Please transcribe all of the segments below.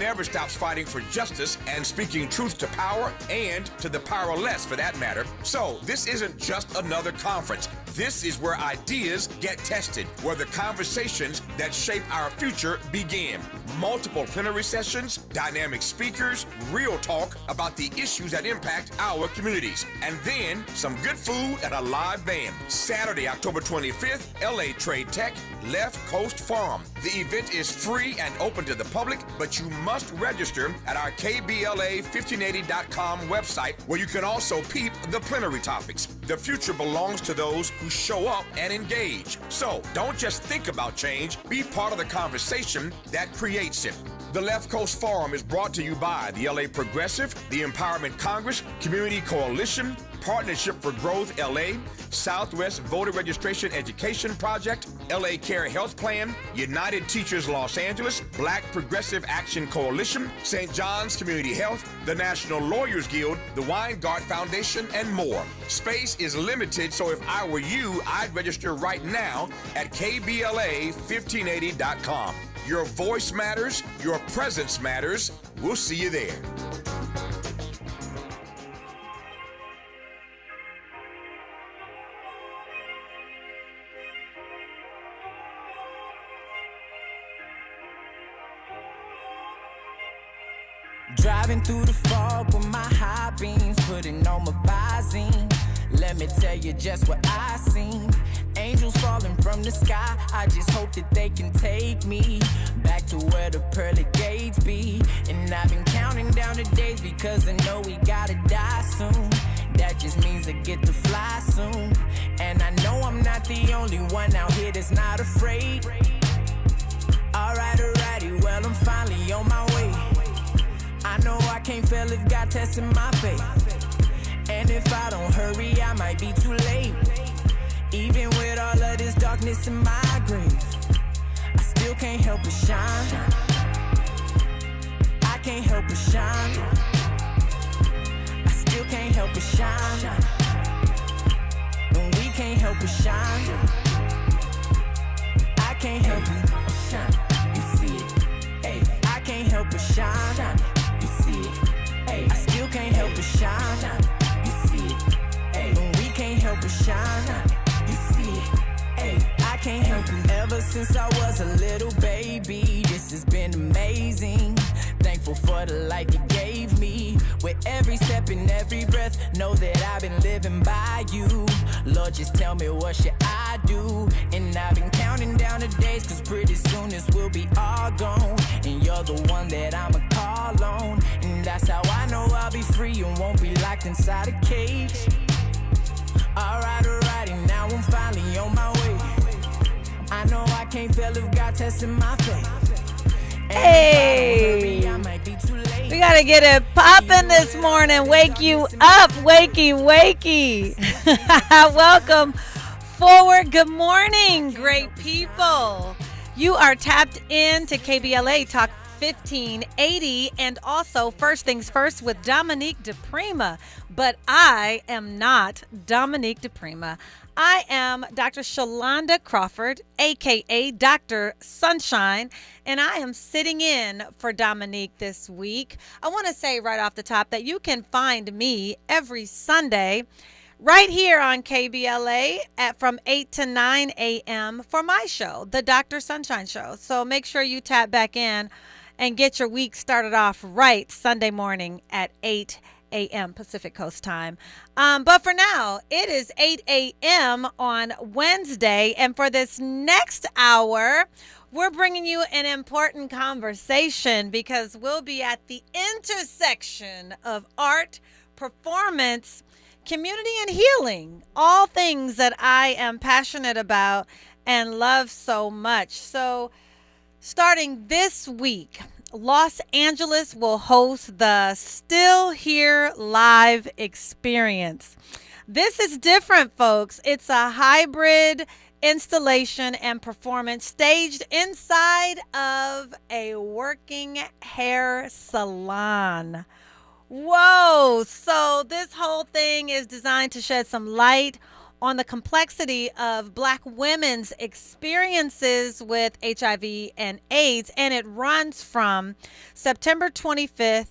never stops fighting for justice and speaking truth to power and to the powerless for that matter. So this isn't just another conference. This is where ideas get tested, where the conversations that shape our future begin. Multiple plenary sessions, dynamic speakers, real talk about the issues that impact our communities, and then some good food and a live band. Saturday, October 25th, LA Trade Tech, Left Coast Farm. The event is free and open to the public, but you must register at our KBLA1580.com website, where you can also peep the plenary topics. The future belongs to those who show up and engage. So don't just think about change, be part of the conversation that creates it. The Left Coast Forum is brought to you by the LA Progressive, the Empowerment Congress, Community Coalition, Partnership for Growth LA, Southwest Voter Registration Education Project, LA Care Health Plan, United Teachers Los Angeles, Black Progressive Action Coalition, St. John's Community Health, the National Lawyers Guild, the Weingart Foundation, and more. Space is limited, so if I were you, I'd register right now at KBLA1580.com. Your voice matters, your presence matters. We'll see you there. Driving through the fog with my high beams, putting on my Visine. Let me tell you just what I seen. Angels falling from the sky, I just hope that they can take me back to where the pearly gates be. And I've been counting down the days because I know we gotta die soon. That just means I get to fly soon. And I know I'm not the only one out here that's not afraid. Alrighty, well I'm finally on my way. I know I can't fail if God testing my faith. And if I don't hurry, I might be too late. Even with all of this darkness in my grave, I still can't help but shine. I can't help but shine. I still can't help but shine. And we can't help but shine. I can't help but shine. You see it? Hey, I can't help but shine. You see it? Hey, I still can't help but shine. You see it? Hey, and we can't help but shine. You see it? Hey, I can't help it. Ever since I was a little baby, this has been amazing. Thankful for the life you gave me. With every step and every breath, know that I've been living by you. Lord, just tell me what should I do. And I've been counting down the days, cause pretty soon this will be all gone. And you're the one that I'ma call on. And that's how I know I'll be free and won't be locked inside a cage. Alright, and now I'm finally on my way. I know I can't fail if God testing my faith. Hey, we gotta get it poppin' this morning. Wake you up, wakey. Welcome forward. Good morning, great people. You are tapped into KBLA Talk 1580 and also First Things First with Dominique DiPrima. But I am not Dominique DiPrima. I am Dr. Shalonda Crawford, a.k.a. Dr. Sunshine, and I am sitting in for Dominique this week. I want to say right off the top that you can find me every Sunday right here on KBLA from 8 to 9 a.m. for my show, the Dr. Sunshine Show. So make sure you tap back in and get your week started off right Sunday morning at 8 a.m. Pacific Coast time. But for now, it is 8 a.m. on Wednesday. And for this next hour, we're bringing you an important conversation because we'll be at the intersection of art, performance, community, and healing. All things that I am passionate about and love so much. So starting this week, Los Angeles will host the Still Here Live experience. This is different, folks. It's a hybrid installation and performance staged inside of a working hair salon. Whoa! So this whole thing is designed to shed some light on the complexity of Black women's experiences with HIV and AIDS, and it runs from September 25th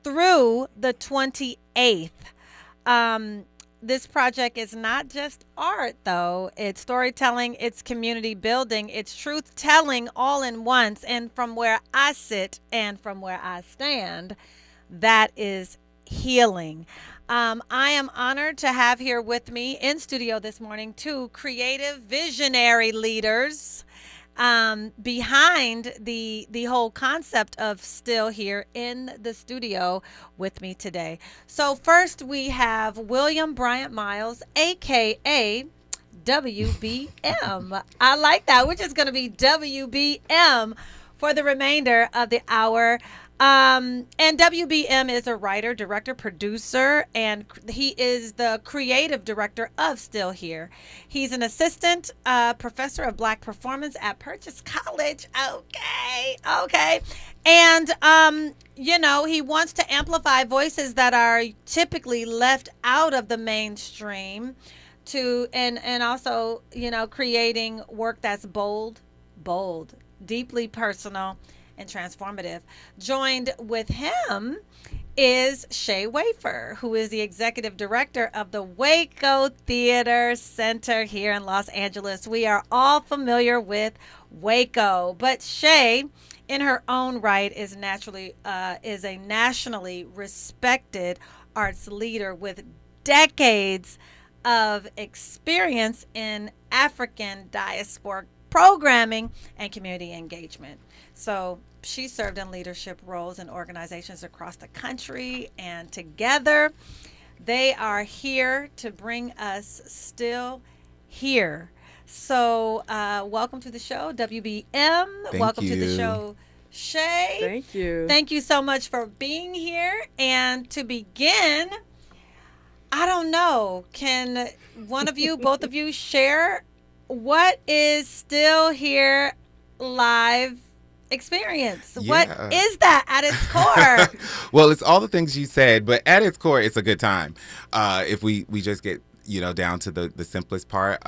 through the 28th. This project is not just art, though. It's storytelling, it's community building, it's truth telling all in once. And from where I sit and from where I stand, that is healing. I am honored to have here with me in studio this morning two creative visionary leaders behind the whole concept of Still here in the studio with me today. So first we have William Bryant Miles, aka WBM. I like that. We're just going to be WBM for the remainder of the hour. And WBM is a writer, director, producer, and he is the creative director of Still Here. He's an assistant professor of Black performance at Purchase College. Okay. And, he wants to amplify voices that are typically left out of the mainstream and also, creating work that's bold, deeply personal, and transformative. Joined with him is Shay Wafer, who is the executive director of the Waco Theater Center here in Los Angeles. We are all familiar with Waco, but Shay, in her own right, is a nationally respected arts leader with decades of experience in African diasporic programming and community engagement. So she served in leadership roles in organizations across the country, and together they are here to bring us Still Here. So welcome to the show, WBM. Welcome to the show, Shay. Thank you. Thank you so much for being here. And to begin, I don't know, can one of you, both of you, share what is Still Here live experience? Yeah. What is that at its core? Well, it's all the things you said, but at its core, it's a good time. If we just get down to the simplest part,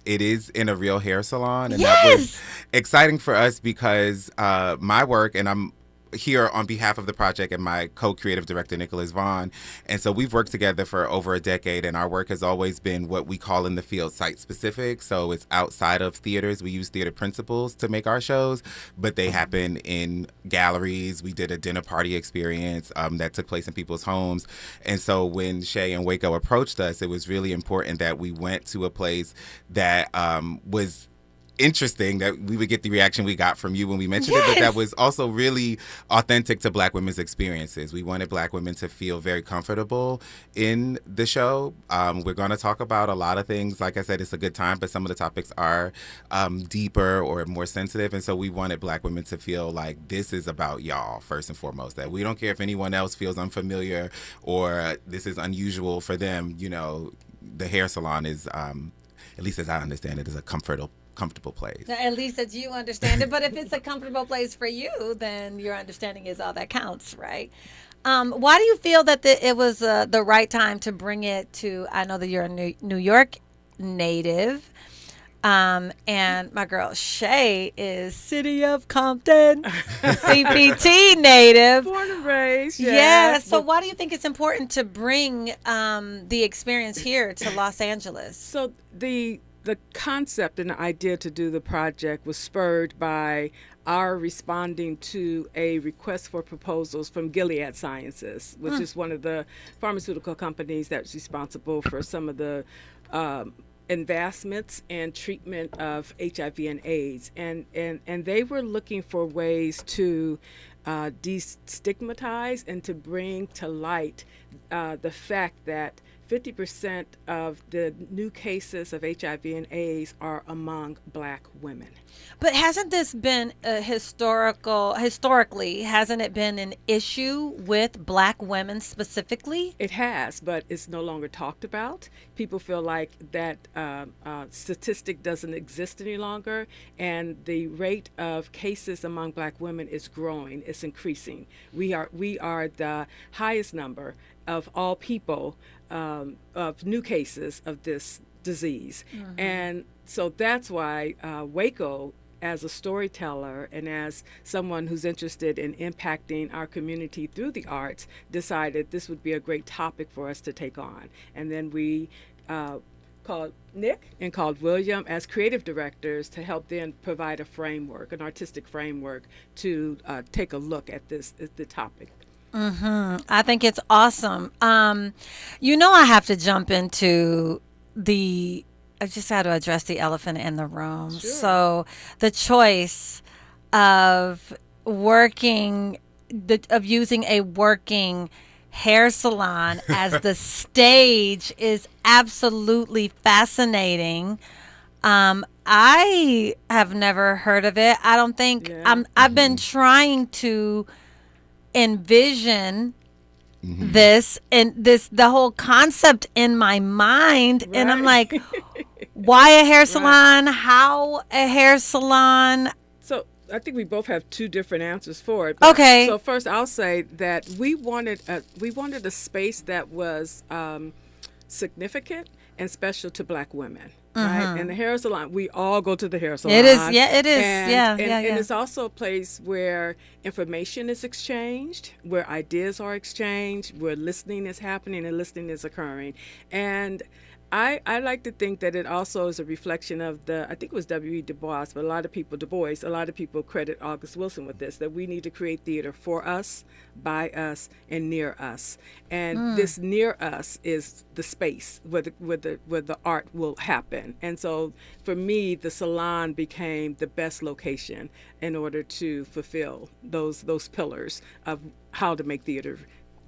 it is in a real hair salon, and that was exciting for us because my work, and I'm here on behalf of the project and my co-creative director, Nicholas Vaughn. And so we've worked together for over a decade, and our work has always been what we call in the field site specific. So it's outside of theaters. We use theater principals to make our shows, but they happen in galleries. We did a dinner party experience that took place in people's homes. And so when Shay and Waco approached us, it was really important that we went to a place that was interesting, that we would get the reaction we got from you when we mentioned it, but that was also really authentic to Black women's experiences. We wanted Black women to feel very comfortable in the show. We're going to talk about a lot of things. Like I said, it's a good time, but some of the topics are deeper or more sensitive. And so we wanted Black women to feel like this is about y'all, first and foremost, that we don't care if anyone else feels unfamiliar or this is unusual for them. The hair salon is, at least as I understand it, is a comfortable place. At least as you understand it. But if it's a comfortable place for you, then your understanding is all that counts, right? Why do you feel that it was the right time to bring it to, I know that you're a New York native, and my girl Shay is City of Compton, CPT native. Born and raised, yes. Yeah, so why do you think it's important to bring the experience here to Los Angeles? So the concept and the idea to do the project was spurred by our responding to a request for proposals from Gilead Sciences, which is one of the pharmaceutical companies that's responsible for some of the advancements and treatment of HIV and AIDS. And they were looking for ways to destigmatize and to bring to light the fact that 50% of the new cases of HIV and AIDS are among Black women. But hasn't this been historically, hasn't it been an issue with Black women specifically? It has, but it's no longer talked about. People feel like that statistic doesn't exist any longer, and the rate of cases among Black women is growing. It's increasing. We are the highest number of all people of new cases of this disease. And so that's why Waco, as a storyteller and as someone who's interested in impacting our community through the arts, decided this would be a great topic for us to take on. And then we called Nick and called William as creative directors to help then provide a framework, an artistic framework, to take a look at the topic. I think it's awesome. I have to jump into I just had to address the elephant in the room. Sure. So the choice of using a working hair salon as the stage is absolutely fascinating. I have never heard of it. I don't think I've been trying to envision this and the whole concept in my mind, and I'm like, why a hair salon? How a hair salon? So I think we both have two different answers for it. Okay. So first, I'll say that we wanted a space that was significant and special to Black women. Right? And the hair salon, we all go to the hair salon. It is. It is. And it's also a place where information is exchanged, where ideas are exchanged, where listening is happening and listening is occurring. And I like to think that it also is a reflection of I think it was W.E. Du Bois, but a lot of people credit August Wilson with this, that we need to create theater for us, by us, and near us. And this near us is the space where the art will happen. And so for me, the salon became the best location in order to fulfill those pillars of how to make theater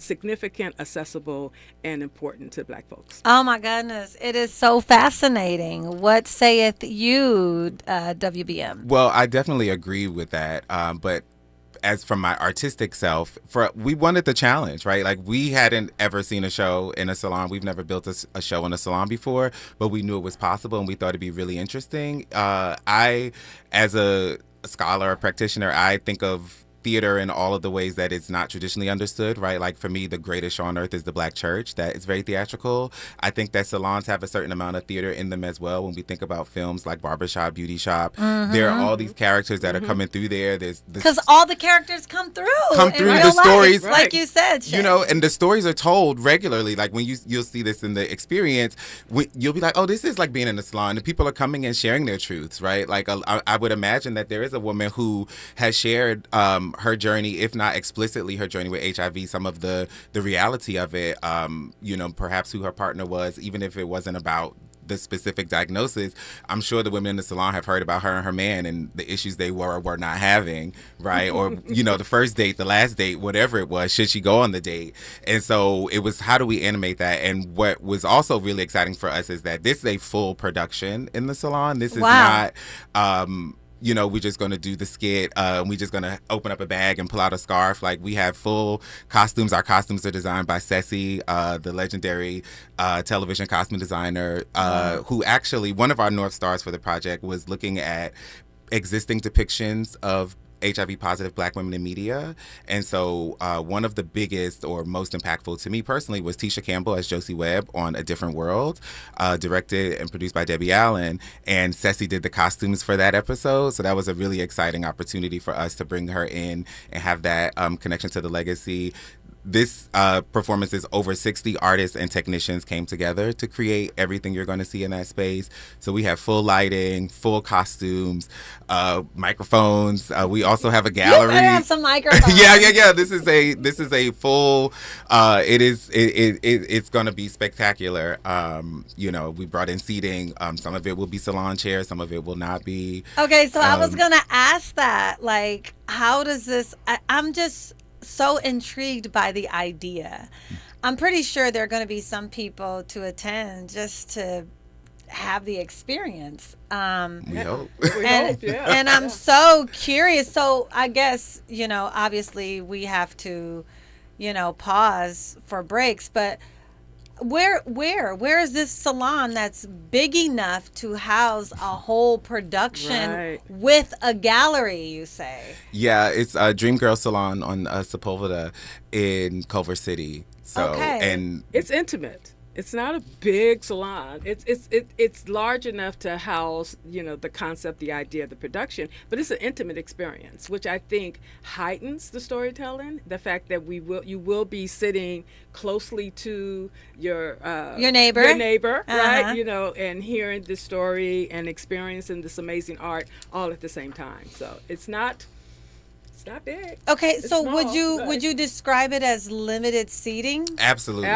significant, accessible, and important to Black folks. Oh my goodness, it is so fascinating. What saith you, WBM? Well, I definitely agree with that. But as from my artistic self, we wanted the challenge, right? Like, we hadn't ever seen a show in a salon. We've never built a show in a salon before, but we knew it was possible, and we thought it'd be really interesting. I, as a scholar, a practitioner, I think of theater in all of the ways that it's not traditionally understood, right? Like, for me, the greatest show on earth is the Black church. That is very theatrical. I think that salons have a certain amount of theater in them as well. When we think about films like Barbershop, Beauty Shop, there are all these characters that are coming through there. Because all the characters come through the stories, life, like you said, Shay. And the stories are told regularly. Like, when you'll see this in the experience, you'll be like, oh, this is like being in a salon, and people are coming and sharing their truths, right? Like, I would imagine that there is a woman who has shared her journey, if not explicitly her journey with HIV, some of the reality of it, perhaps who her partner was, even if it wasn't about the specific diagnosis. I'm sure the women in the salon have heard about her and her man and the issues they were or were not having, right? Or, the first date, the last date, whatever it was, should she go on the date? And so it was, how do we animate that? And what was also really exciting for us is that this is a full production in the salon. This is not we're just going to do the skit. We're just going to open up a bag and pull out a scarf. Like, we have full costumes. Our costumes are designed by Ceci, the legendary television costume designer, who actually, one of our North Stars for the project was looking at existing depictions of HIV positive Black women in media. And so one of the biggest or most impactful to me personally was Tisha Campbell as Josie Webb on A Different World, directed and produced by Debbie Allen. And Ceci did the costumes for that episode. So that was a really exciting opportunity for us to bring her in and have that connection to the legacy. This performance is over 60 artists and technicians came together to create everything you're going to see in that space. So we have full lighting, full costumes, microphones. We also have a gallery. You better have some microphones. Yeah. This is a full. It's going to be spectacular. We brought in seating. Some of it will be salon chairs. Some of it will not be. Okay, so I was going to ask that. Like, how does this? I'm just so intrigued by the idea. I'm pretty sure there are going to be some people to attend just to have the experience. We hope. And I'm so curious. So I guess, obviously we have to, pause for breaks, but where is this salon that's big enough to house a whole production with a gallery, you say? Yeah, it's a Dream Girl Salon on Sepulveda in Culver City. So, and it's intimate. It's not a big salon. It's large enough to house, the concept, the idea, the production, but it's an intimate experience, which I think heightens the storytelling. The fact that you will be sitting closely to your neighbor, right? And hearing the story and experiencing this amazing art all at the same time. So it's not big. Okay, it's so small, would you describe it as limited seating? Absolutely.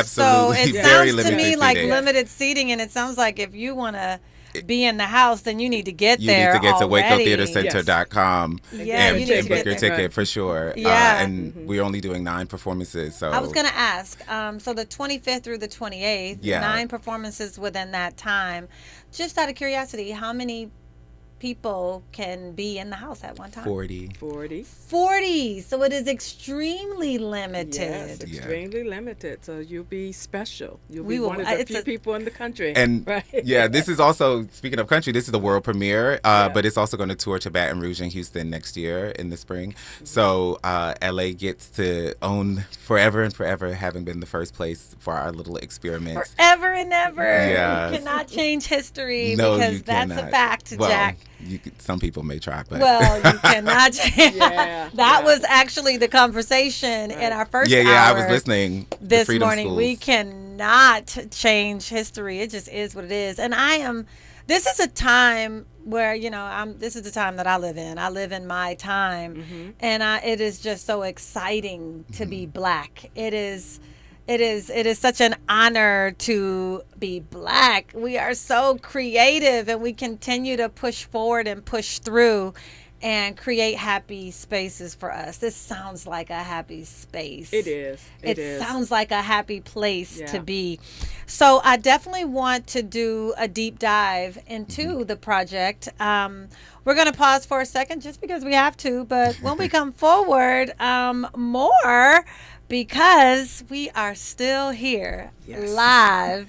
So it Very sounds to limited me like seating. limited seating, and it sounds like if you want to be in the house, then you need to get You there need to get to already. WacoTheaterCenter.com Yeah, you and need to book get your there. ticket for sure. Yeah. And we're only doing 9 performances. So I was going to ask, so the 25th through the 28th, Yeah. 9 performances within that time. Just out of curiosity, how many people can be in the house at one time? 40. 40. So it is extremely limited. Yes, extremely limited. So you'll be special. You'll be will- one of the it's few a- people in the country. And right? yeah, this is also, speaking of country, this is the world premiere, but it's also going to tour to Baton Rouge and Houston next year in the spring. So LA gets to own forever and forever having been the first place for our little experiments. Forever and ever. Yes. You cannot change history No, because you that's a cannot. fact, Well, Jack. Some people may try, but Well, you cannot change. Yeah, That was actually the conversation in our first hour. I was listening This the Freedom morning. Schools. We cannot change history. It just is what it is. And this is a time where, this is the time that I live in. I live in my time. And it is just so exciting to be Black. It is such an honor to be Black. We are so creative, and we continue to push forward and push through and create happy spaces for us. This sounds like a happy space. It is. It is. sounds like a happy place to be. So I definitely want to do a deep dive into the project. We're going to pause for a second just because we have to, but when we come forward, more, because we are still here live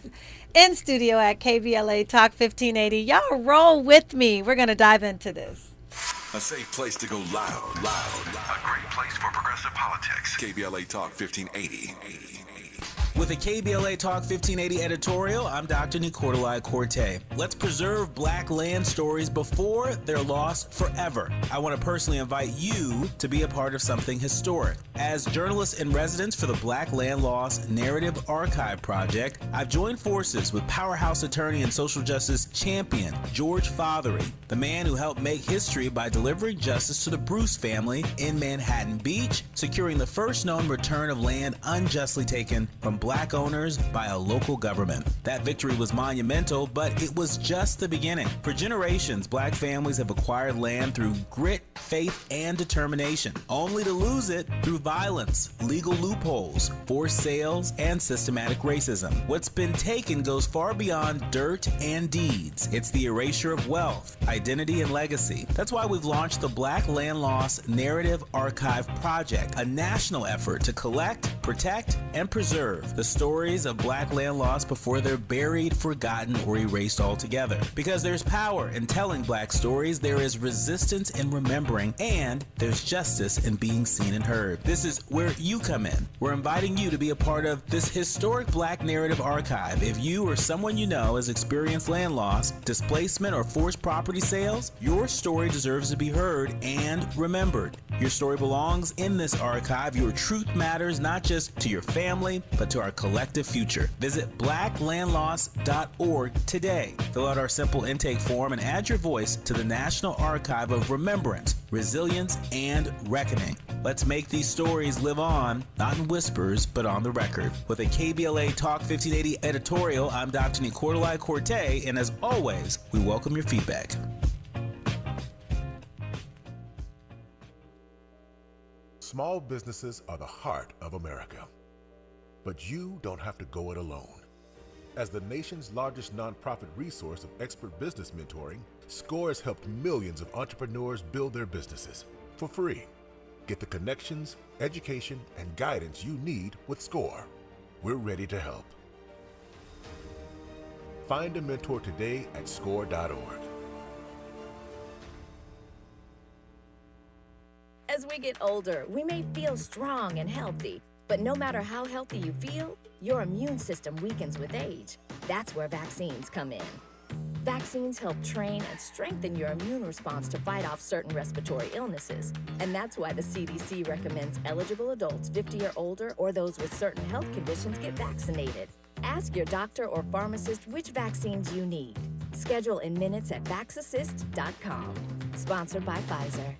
in studio at KBLA Talk 1580. Y'all roll with me. We're going to dive into this. A safe place to go loud. A great place for progressive politics. KBLA Talk 1580. With a KBLA Talk 1580 editorial, I'm Dr. Nicolai Corte. Let's preserve Black land stories before they're lost forever. I want to personally invite you to be a part of something historic. As journalist in residence for the Black Land Loss Narrative Archive Project, I've joined forces with powerhouse attorney and social justice champion George Fothery, the man who helped make history by delivering justice to the Bruce family in Manhattan Beach, securing the first known return of land unjustly taken from Black owners by a local government. That victory was monumental, but it was just the beginning. For generations, Black families have acquired land through grit, faith, and determination, only to lose it through violence, legal loopholes, forced sales, and systematic racism. What's been taken goes far beyond dirt and deeds. It's the erasure of wealth, identity, and legacy. That's why we've launched the Black Land Loss Narrative Archive Project, a national effort to collect, protect, and preserve the stories of Black land loss before they're buried, forgotten, or erased altogether. Because there's power in telling Black stories, there is resistance in remembering, and there's justice in being seen and heard. This is where you come in. We're inviting you to be a part of this historic Black narrative archive. If you or someone you know has experienced land loss, displacement, or forced property sales, your story deserves to be heard and remembered. Your story belongs in this archive. Your truth matters not just to your family, but to our collective future. Visit blacklandloss.org today. Fill out our simple intake form and add your voice to the National Archive of Remembrance, Resilience, and Reckoning. Let's make these stories live on, not in whispers, but on the record. With a KBLA Talk 1580 editorial, I'm Dr. Nicolai Corte, and as always, we welcome your feedback. Small businesses are the heart of America. But you don't have to go it alone. As the nation's largest nonprofit resource of expert business mentoring, SCORE has helped millions of entrepreneurs build their businesses for free. Get the connections, education, and guidance you need with SCORE. We're ready to help. Find a mentor today at score.org. As we get older, we may feel strong and healthy, But no matter how healthy you feel, your immune system weakens with age. That's where vaccines come in. Vaccines help train and strengthen your immune response to fight off certain respiratory illnesses. And that's why the CDC recommends eligible adults 50 or older or those with certain health conditions get vaccinated. Ask your doctor or pharmacist which vaccines you need. Schedule in minutes at vaxassist.com. Sponsored by Pfizer.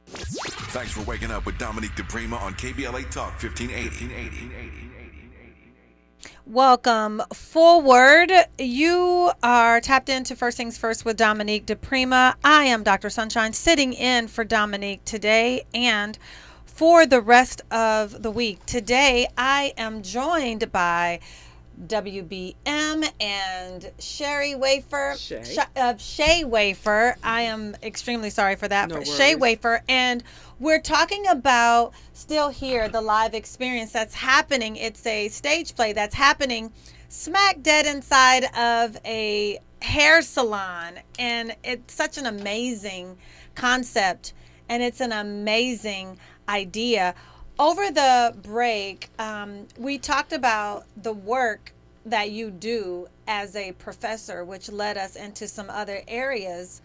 Thanks for waking up with Dominique DiPrima on KBLA Talk 1580. Welcome forward. You are tapped into First Things First with Dominique DiPrima. I am Dr. Sunshine, sitting in for Dominique today and for the rest of the week. Today, I am joined by WBM and Shay Wafer. Shay Wafer. I am extremely sorry for that. No for Shay worries. Wafer. And we're talking about Still Here, the live experience that's happening. It's a stage play that's happening smack dead inside of a hair salon. And it's such an amazing concept. And it's an amazing idea. Over the break, we talked about the work that you do as a professor, which led us into some other areas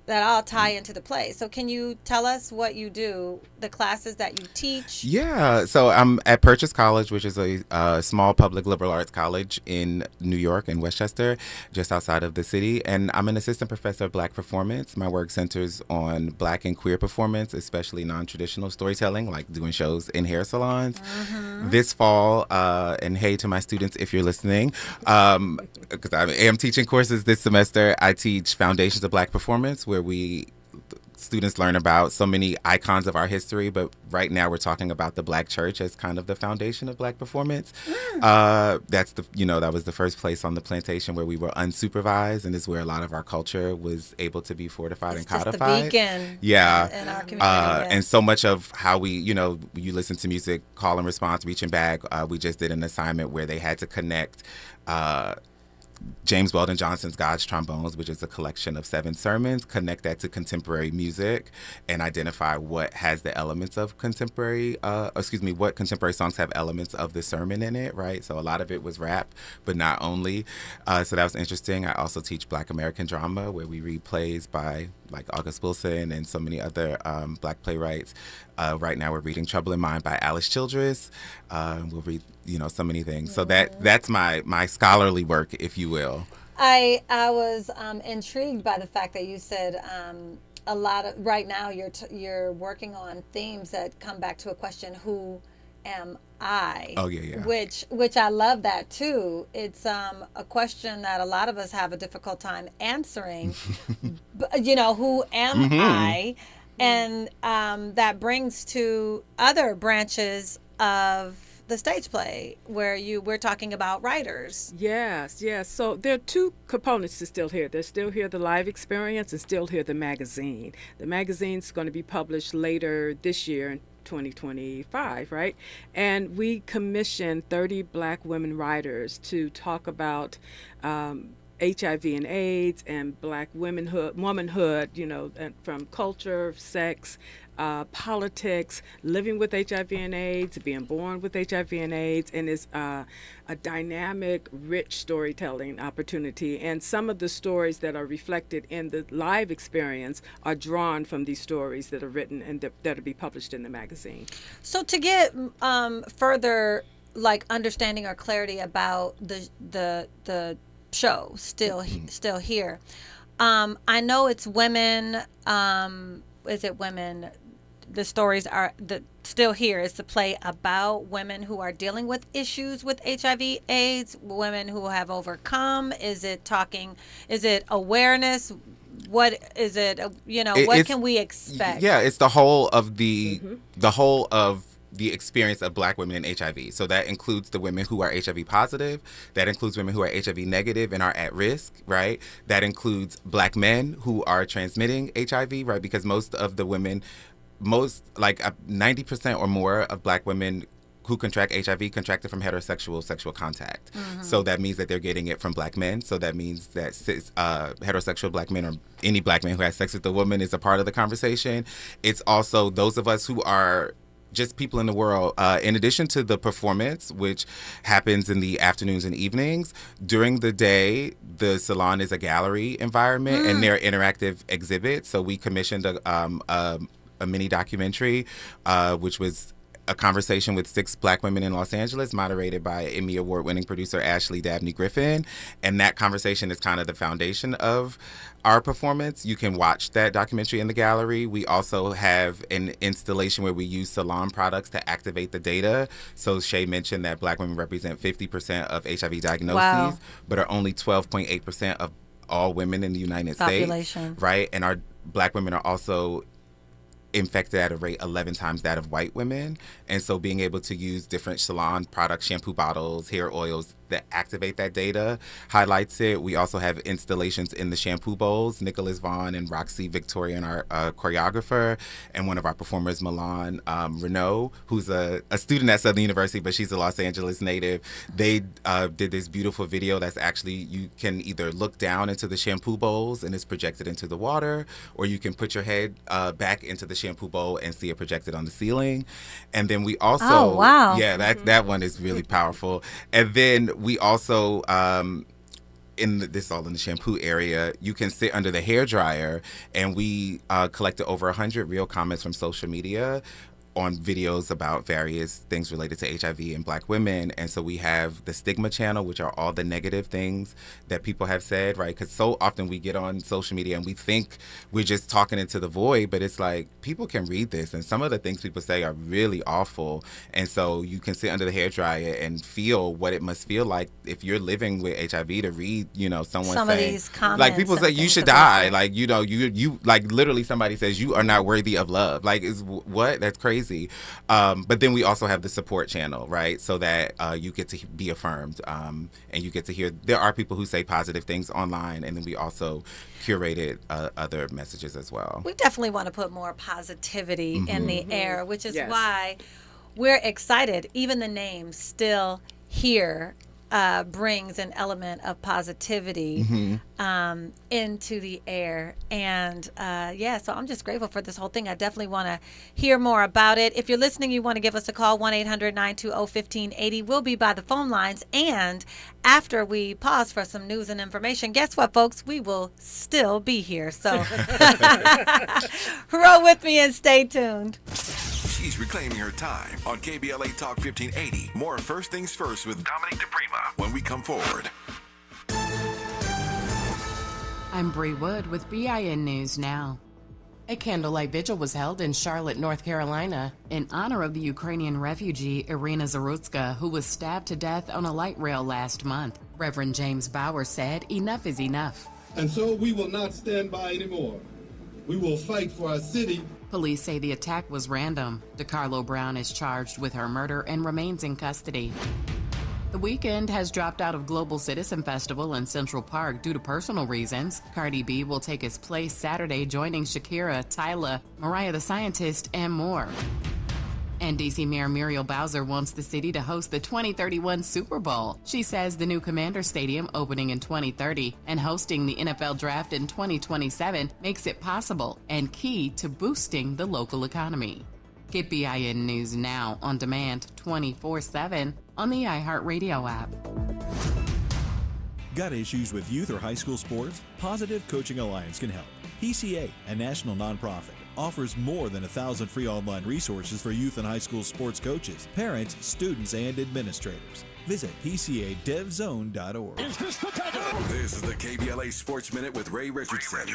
that all tie into the play. So can you tell us what you do, the classes that you teach? Yeah, so I'm at Purchase College, which is a small public liberal arts college in New York and Westchester, just outside of the city. And I'm an assistant professor of Black performance. My work centers on Black and queer performance, especially non-traditional storytelling, like doing shows in hair salons. This fall, and hey to my students if you're listening, because I am teaching courses this semester, I teach Foundations of Black Performance, where students learn about so many icons of our history, but right now we're talking about the Black church as kind of the foundation of Black performance. That's that was the first place on the plantation where we were unsupervised, and is where a lot of our culture was able to be fortified and codified. Just the beacon. Yeah. In our community. And so much of how we, you listen to music, call and response, reaching back. We just did an assignment where they had to connect James Weldon Johnson's God's Trombones, which is a collection of 7 sermons, connect that to contemporary music and identify what has the elements of what contemporary songs have elements of the sermon in it, right? So a lot of it was rap, but not only. So that was interesting. I also teach Black American drama, where we read plays by like August Wilson and so many other Black playwrights. Right now we're reading Trouble in Mind by Alice Childress. We'll read, so many things. So that's my scholarly work, if you will. I was intrigued by the fact that you said a lot of right now you're working on themes that come back to a question: who am I? Oh yeah. Which I love that too. It's a question that a lot of us have a difficult time answering. Who am I? And that brings to other branches of the stage play where we're talking about writers. Yes. So there are 2 components to Still Here. There's Still Here, the live experience, and Still Here, the magazine. The magazine's going to be published later this year in 2025, right? And we commissioned 30 Black women writers to talk about HIV and AIDS and Black womanhood, from culture, sex, politics, living with HIV and AIDS, being born with HIV and AIDS, and it's a dynamic, rich storytelling opportunity. And some of the stories that are reflected in the live experience are drawn from these stories that are written and that'll be published in the magazine. So to get further understanding or clarity about the show Still Here, I know it's women. Is it women? The stories are Still Here is the play about women who are dealing with issues with HIV, AIDS, women who have overcome. Is it awareness? What is it? What can we expect? Yeah, it's the whole of the experience of Black women in HIV. So that includes the women who are HIV positive. That includes women who are HIV negative and are at risk, right? That includes Black men who are transmitting HIV, right? Because most of the women, 90% or more of Black women who contract HIV contract it from heterosexual sexual contact. So that means that they're getting it from black men. So that means that heterosexual black men or any black man who has sex with a woman is a part of the conversation. It's also those of us who are just people in the world. In addition to the performance, which happens in the afternoons and evenings, during the day, the salon is a gallery environment and they're interactive exhibits. So we commissioned a mini documentary, which was a conversation with 6 black women in Los Angeles, moderated by Emmy Award-winning producer Ashley Dabney Griffin. And that conversation is kind of the foundation of our performance. You can watch that documentary in the gallery. We also have an installation where we use salon products to activate the data. So Shay mentioned that black women represent 50% of HIV diagnoses, but are only 12.8% of all women in the United States. Right? And our black women are also infected at a rate 11 times that of white women. And so being able to use different salon products, shampoo bottles, hair oils that activate that data highlights it. We also have installations in the shampoo bowls. Nicholas Vaughn and Roxy Victorian, our choreographer, and one of our performers, Milan Renault, who's a student at Southern University, but she's a Los Angeles native. They did this beautiful video that's actually, you can either look down into the shampoo bowls and it's projected into the water, or you can put your head back into the shampoo bowl and see it projected on the ceiling. And then we also, that one is really powerful. And then we also, this is all in the shampoo area, you can sit under the hair dryer, and we collected over 100 real comments from social media on videos about various things related to HIV and black women. And so we have the stigma channel, which are all the negative things that people have said, right? Because so often we get on social media and we think we're just talking into the void, but it's like people can read this, and some of the things people say are really awful. And so you can sit under the hairdryer and feel what it must feel like if you're living with HIV to read, someone some saying, of these comments, like people say you should die, like you like literally somebody says you are not worthy of love, like is what? That's crazy. But then we also have the support channel, right? So that you get to be affirmed, and you get to hear, there are people who say positive things online, and then we also curated other messages as well. We definitely want to put more positivity in the air, which is why we're excited. Even the name Still Here brings an element of positivity into the air. And so I'm just grateful for this whole thing. I definitely want to hear more about it. If you're listening, you want to give us a call, 1-800-920-1580. We'll be by the phone lines. And after we pause for some news and information, guess what, folks? We will still be here. So roll with me and stay tuned. She's reclaiming her time on KBLA Talk 1580. More First Things First with Dominique DiPrima when we come forward. I'm Bree Wood with BIN News Now. A candlelight vigil was held in Charlotte, North Carolina, in honor of the Ukrainian refugee Irina Zarutska, who was stabbed to death on a light rail last month. Reverend James Bauer said, "Enough is enough." And so we will not stand by anymore. We will fight for our city. Police say the attack was random. DeCarlo Brown is charged with her murder and remains in custody. The Weeknd has dropped out of Global Citizen Festival in Central Park due to personal reasons. Cardi B will take his place Saturday, joining Shakira, Tyla, Mariah the Scientist, and more. And D.C. Mayor Muriel Bowser wants the city to host the 2031 Super Bowl. She says the new Commander Stadium, opening in 2030, and hosting the NFL Draft in 2027 makes it possible and key to boosting the local economy. Get BIN News Now on demand 24/7 on the iHeartRadio app. Got issues with youth or high school sports? Positive Coaching Alliance can help. PCA, a national nonprofit, offers more than 1,000 free online resources for youth and high school sports coaches, parents, students, and administrators. Visit PCADevZone.org. This is the KBLA Sports Minute with Ray Richardson.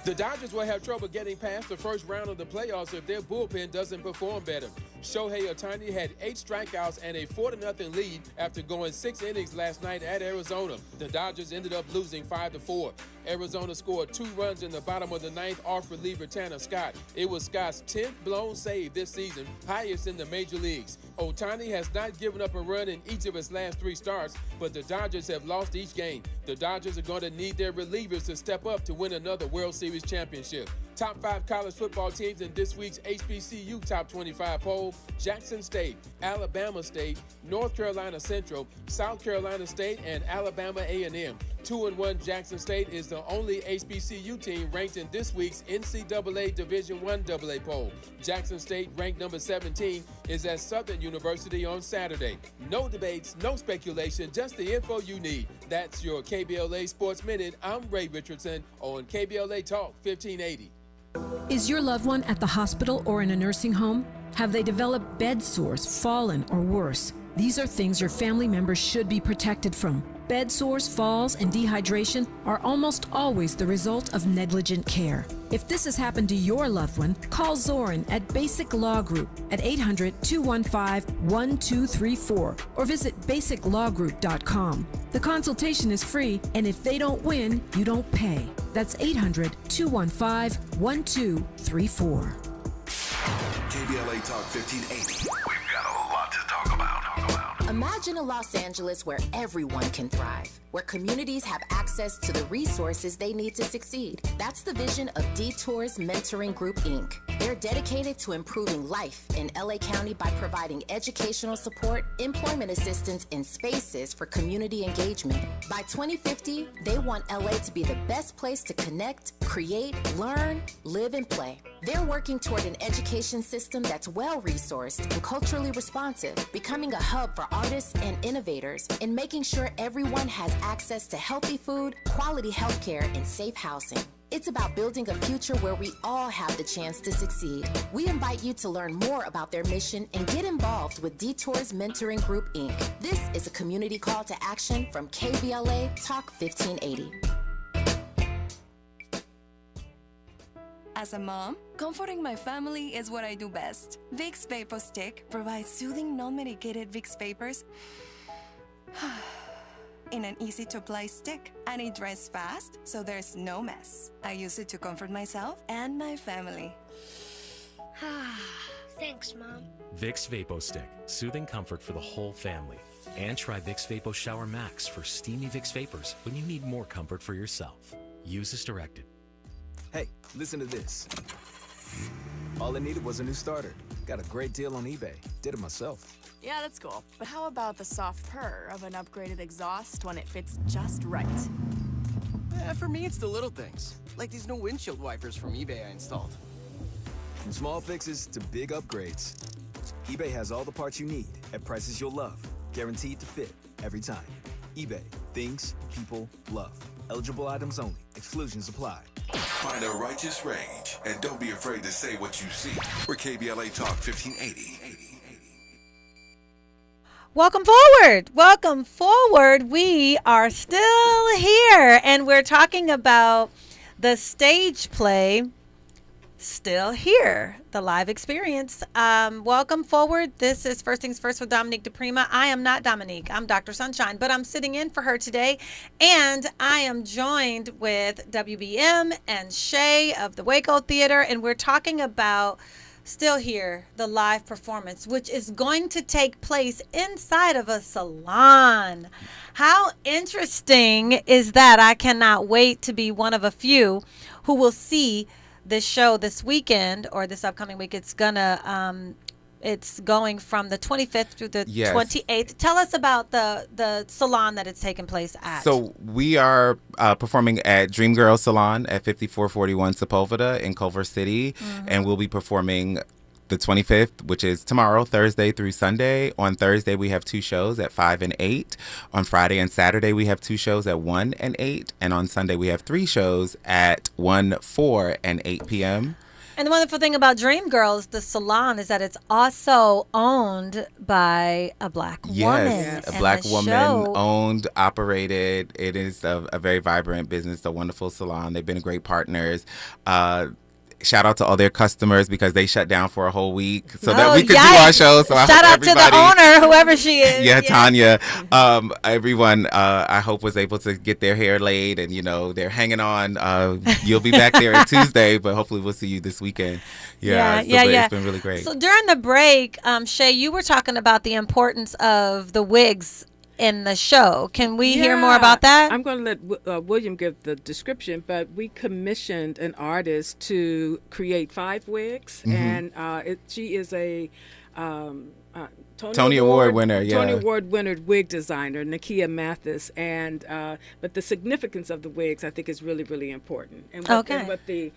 The Dodgers will have trouble getting past the first round of the playoffs if their bullpen doesn't perform better. Shohei Ohtani had 8 strikeouts and a 4-0 lead after going 6 innings last night at Arizona. The Dodgers ended up losing 5-4. Arizona scored 2 runs in the bottom of the 9th off reliever Tanner Scott. It was Scott's 10th blown save this season, highest in the major leagues. Ohtani has not given up a run in each of his last 3 starts, but the Dodgers have lost each game. The Dodgers are going to need their relievers to step up to win another World Series championship. Top 5 college football teams in this week's HBCU Top 25 poll: Jackson State, Alabama State, North Carolina Central, South Carolina State, and Alabama A&M. 2-1 Jackson State is the only HBCU team ranked in this week's NCAA Division I AA poll. Jackson State, ranked number 17, is at Southern University on Saturday. No debates, no speculation, just the info you need. That's your KBLA Sports Minute. I'm Ray Richardson on KBLA Talk 1580. Is your loved one at the hospital or in a nursing home? Have they developed bed sores, fallen, or worse? These are things your family members should be protected from. Bed sores, falls, and dehydration are almost always the result of negligent care. If this has happened to your loved one, call Zoran at Basic Law Group at 800-215-1234 or visit basiclawgroup.com. The consultation is free, and if they don't win, you don't pay. That's 800-215-1234. KBLA Talk 1580. We've got a lot to talk about. Imagine a Los Angeles where everyone can thrive, where communities have access to the resources they need to succeed. That's the vision of Detours Mentoring Group, Inc. They're dedicated to improving life in LA County by providing educational support, employment assistance, and spaces for community engagement. By 2050, they want LA to be the best place to connect, create, learn, live, and play. They're working toward an education system that's well-resourced and culturally responsive, becoming a hub for artists and innovators, and making sure everyone has access to healthy food, quality healthcare, and safe housing. It's about building a future where we all have the chance to succeed. We invite you to learn more about their mission and get involved with Detours Mentoring Group, Inc. This is a community call to action from KBLA Talk 1580. As a mom, comforting my family is what I do best. Vicks Vapor Stick provides soothing, non-medicated Vicks vapors in an easy-to-apply stick, and it dries fast, so there's no mess. I use it to comfort myself and my family. Thanks, Mom. Vicks Vapor Stick, soothing comfort for the whole family. And try Vicks Vapor Shower Max for steamy Vicks Vapors when you need more comfort for yourself. Use as directed. Hey, listen to this. All I needed was a new starter. Got a great deal on eBay. Did it myself. Yeah, that's cool. But how about the soft purr of an upgraded exhaust when it fits just right? For me, it's the little things. Like these new windshield wipers from eBay I installed. From small fixes to big upgrades, eBay has all the parts you need at prices you'll love. Guaranteed to fit every time. eBay. Things people love. Eligible items only. Exclusions apply. Find a righteous rage and don't be afraid to say what you see. We're KBLA Talk 1580. Welcome forward. Welcome forward. We are still here, and we're talking about the stage play, Still Here, the live experience. Welcome forward. This is First Things First with Dominique DiPrima. I am not Dominique. I'm Dr. Sunshine, but I'm sitting in for her today, and I am joined with WBM and Shay of the Waco Theater, and we're talking about Still Here, the live performance, which is going to take place inside of a salon. How interesting is that? I cannot wait to be one of a few who will see this show this weekend or this upcoming week. It's going from the 25th through the 28th. Tell us about the salon that it's taking place at. So we are performing at Dream Girl Salon at 5441 Sepulveda in Culver City, and we'll be performing the 25th, which is tomorrow, Thursday through Sunday. On Thursday, we have 2 shows at 5 and 8. On Friday and Saturday, we have 2 shows at 1 and 8. And on Sunday, we have 3 shows at 1, 4, and 8 p.m. And the wonderful thing about Dream Girls, the salon, is that it's also owned by a black woman. Yes, a black woman, owned, operated. It is a very vibrant business, a wonderful salon. They've been great partners. Shout out to all their customers because they shut down for a whole week so that we could do our show. So shout out to the owner, whoever she is. Yeah, Tanya. Everyone, I hope was able to get their hair laid, and they're hanging on. You'll be back there on Tuesday, but hopefully we'll see you this weekend. It's been really great. So during the break, Shay, you were talking about the importance of the wigs in the show. Can we hear more about that? I'm going to let William give the description, but we commissioned an artist to create 5 wigs, and she is a Tony Award winner, Tony Award winner wig designer, Nakia Mathis, and but the significance of the wigs, I think, is really, really important, and what the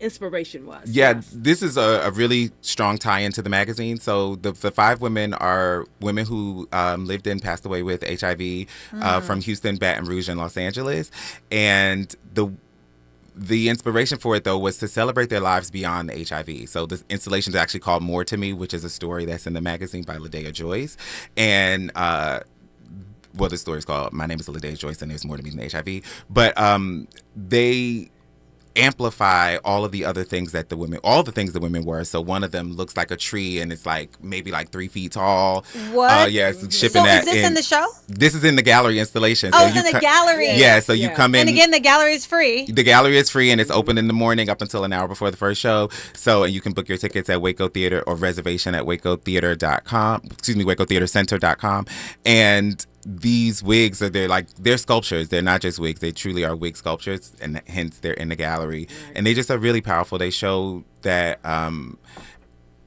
inspiration was. Yeah, this is a really strong tie into the magazine. So the 5 women are women who lived and passed away with HIV from Houston, Baton Rouge, and Los Angeles, and the inspiration for it, though, was to celebrate their lives beyond HIV. So the installation is actually called More to Me, which is a story that's in the magazine by Ladea Joyce. And, the story is called My Name is Ladea Joyce and There's More to Me than HIV. But they amplify all of the other things that all the things the women were. So one of them looks like a tree and it's like maybe like 3 feet tall. What? It's shipping so that. Is this in the show? This is in the gallery installation. Oh, it's in the gallery. Yeah, so you come in. And again, the gallery is free. The gallery is free and it's open in the morning up until an hour before the first show. So, and you can book your tickets at Waco Theater or reservation at wacotheatercenter.com. And these wigs they're sculptures. They're not just wigs. They truly are wig sculptures, and hence they're in the gallery. And they just are really powerful. They show that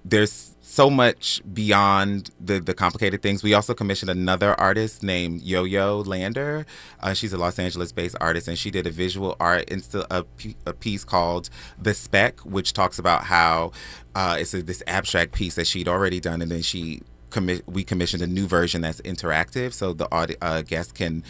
there's so much beyond the complicated things. We also commissioned another artist named Yo-Yo Lander. She's a Los Angeles-based artist, and she did a visual art a piece called The Speck, which talks about how it's this abstract piece that she'd already done, and then we commissioned a new version that's interactive, so the guests can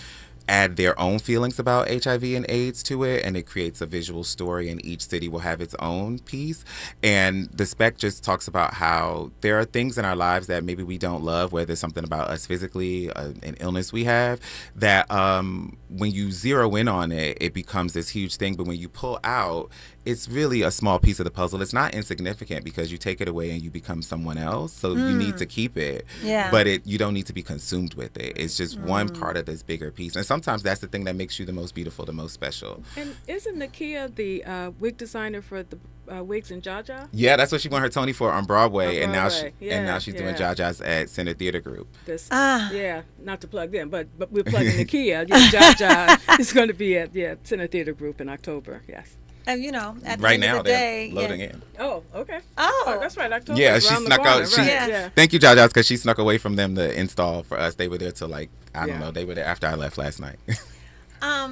add their own feelings about HIV and AIDS to it, and it creates a visual story, and each city will have its own piece. And the spec just talks about how there are things in our lives that maybe we don't love, whether it's something about us physically, an illness we have, that when you zero in on it, it becomes this huge thing. But when you pull out, it's really a small piece of the puzzle. It's not insignificant because you take it away and you become someone else. So you need to keep it. Yeah. But you don't need to be consumed with it. It's just one part of this bigger piece. And sometimes that's the thing that makes you the most beautiful, the most special. And isn't Nakia the wig designer for the wigs in Jaja? Yeah, that's what she won her Tony for on Broadway. And now she's doing Jaja's at Center Theater Group. Yeah, not to plug them, but we're plugging Nakia. Jaja is going to be at Center Theater Group in October. Yes. And at the right end now of the day, they're loading in. Oh, okay. Oh, that's right. October. Yeah, she snuck out. Thank you, Jaja's, because she snuck away from them to install for us. They were there till I don't know. They were there after I left last night.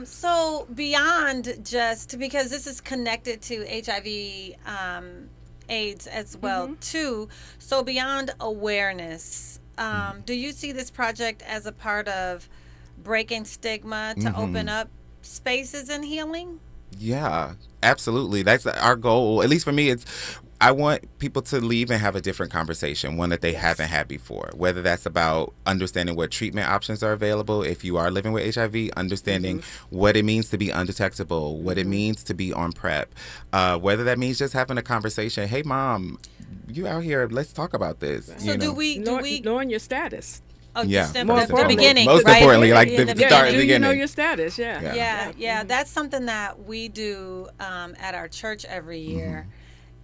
So beyond just because this is connected to HIV, AIDS as well too. So beyond awareness, do you see this project as a part of breaking stigma to open up spaces in healing? Yeah, absolutely. That's our goal. At least for me, I want people to leave and have a different conversation, one that they haven't had before, whether that's about understanding what treatment options are available if you are living with HIV, understanding what it means to be undetectable, what it means to be on PrEP, whether that means just having a conversation. Hey, Mom, you out here, let's talk about this. So do we knowing your status? Oh, yeah, the beginning. Most importantly, like the start, the beginning. You know your status, Yeah. That's something that we do at our church every year.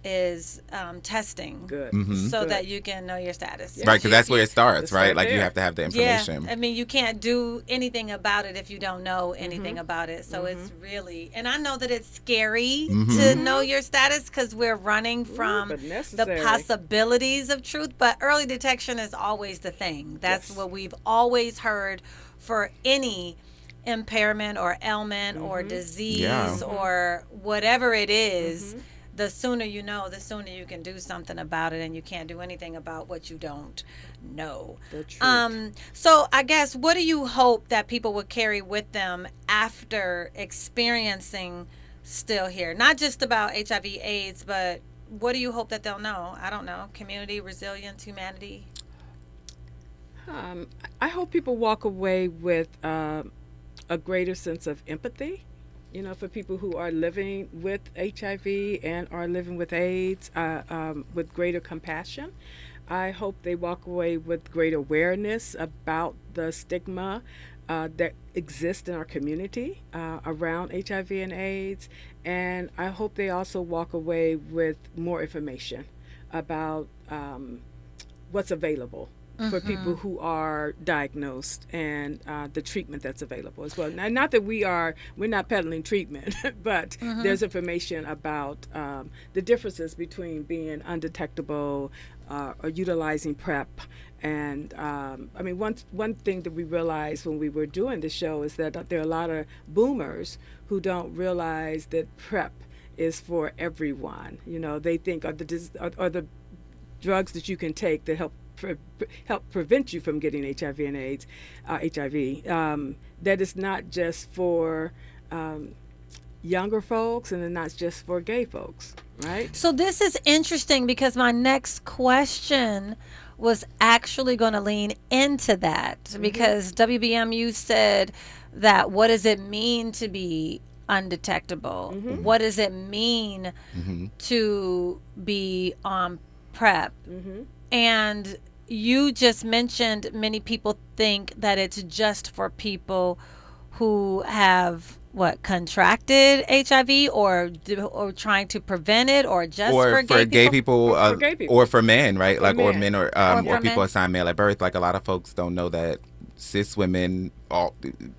Is testing. Good. So that you can know your status. Right, because that's where it starts, right? Like you have to have the information. Yeah, I mean, you can't do anything about it if you don't know anything about it. So it's really, and I know that it's scary to know your status because we're running from the possibilities of truth, but early detection is always the thing. That's what we've always heard for any impairment or ailment or disease or whatever it is. The sooner you know, the sooner you can do something about it, and you can't do anything about what you don't know. The truth. So I guess, what do you hope that people would carry with them after experiencing still here? Not just about HIV, AIDS, but what do you hope that they'll know? I don't know. Community, resilience, humanity? I hope people walk away with a greater sense of empathy. For people who are living with HIV and are living with AIDS, with greater compassion. I hope they walk away with great awareness about the stigma that exists in our community around HIV and AIDS. And I hope they also walk away with more information about what's available for people who are diagnosed and the treatment that's available as well. Now, not that we're not peddling treatment, but there's information about the differences between being undetectable or utilizing PrEP. And I mean, one thing that we realized when we were doing the show is that there are a lot of boomers who don't realize that PrEP is for everyone. You know, they think are the drugs that you can take that help prevent you from getting HIV and AIDS, that is not just for younger folks, and then not just for gay folks, right? So this is interesting because my next question was actually going to lean into that, because WBMU said that what does it mean to be undetectable? What does it mean to be on PrEP? And you just mentioned many people think that it's just for people who have contracted HIV or trying to prevent it, or just for gay people, or for men, right? Like men. or men or people assigned male at birth. Like a lot of folks don't know that cis women,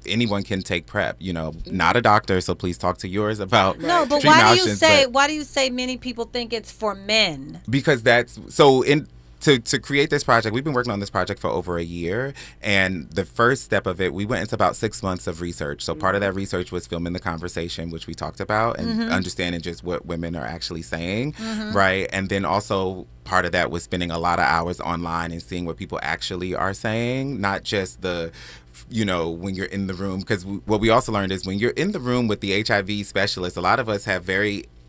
anyone can take PrEP. You know, not a doctor, so please talk to yours about no. But treatment why do you options, say why do you say many people think it's for men? Because that's so in. To create this project, we've been working on this project for over a year, and the first step of it, we went into about 6 months of research. So part of that research was filming the conversation, which we talked about, and understanding just what women are actually saying, right? And then also part of that was spending a lot of hours online and seeing what people actually are saying, not just the when you're in the room. Because what we also learned is when you're in the room with the HIV specialist, a lot of us have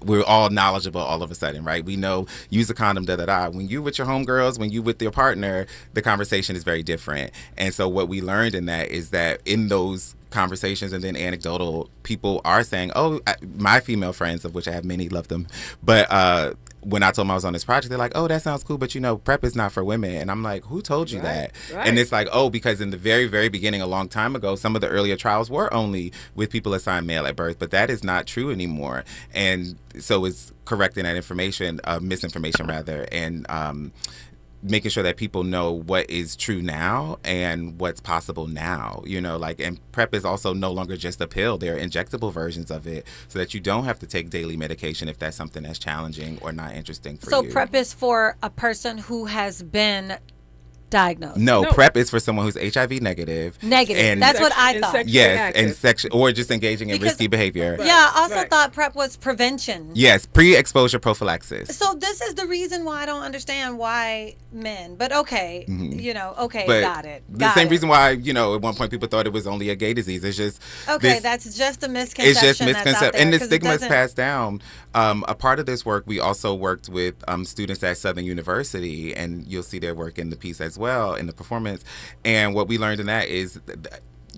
we're all knowledgeable all of a sudden, right? We know, use a condom, da-da-da. When you with your homegirls, when you with your partner, the conversation is very different. And so what we learned in that is that in those conversations and then anecdotal, people are saying, my female friends, of which I have many, love them, but when I told them I was on this project, they're like, oh, that sounds cool, but PrEP is not for women. And I'm like, who told you that? Right. And it's like, because in the very, very beginning, a long time ago, some of the earlier trials were only with people assigned male at birth, but that is not true anymore. And so it's correcting that information, misinformation rather, and making sure that people know what is true now and what's possible now, and PrEP is also no longer just a pill. There are injectable versions of it so that you don't have to take daily medication if that's something that's challenging or not interesting for you. So PrEP is for a person who has been diagnosed. No, PrEP is for someone who's HIV negative. And that's what I thought. Yes, and or just engaging in risky behavior. Yeah, I also thought PrEP was prevention. Yes, pre-exposure prophylaxis. So this is the reason why I don't understand why men. But okay, but got it. The same reason why, at one point people thought it was only a gay disease. It's just that's just a misconception. It's just misconception, and the stigma is doesn't... passed down. A part of this work, we also worked with students at Southern University, and you'll see their work in the piece as well in the performance. And what we learned in that is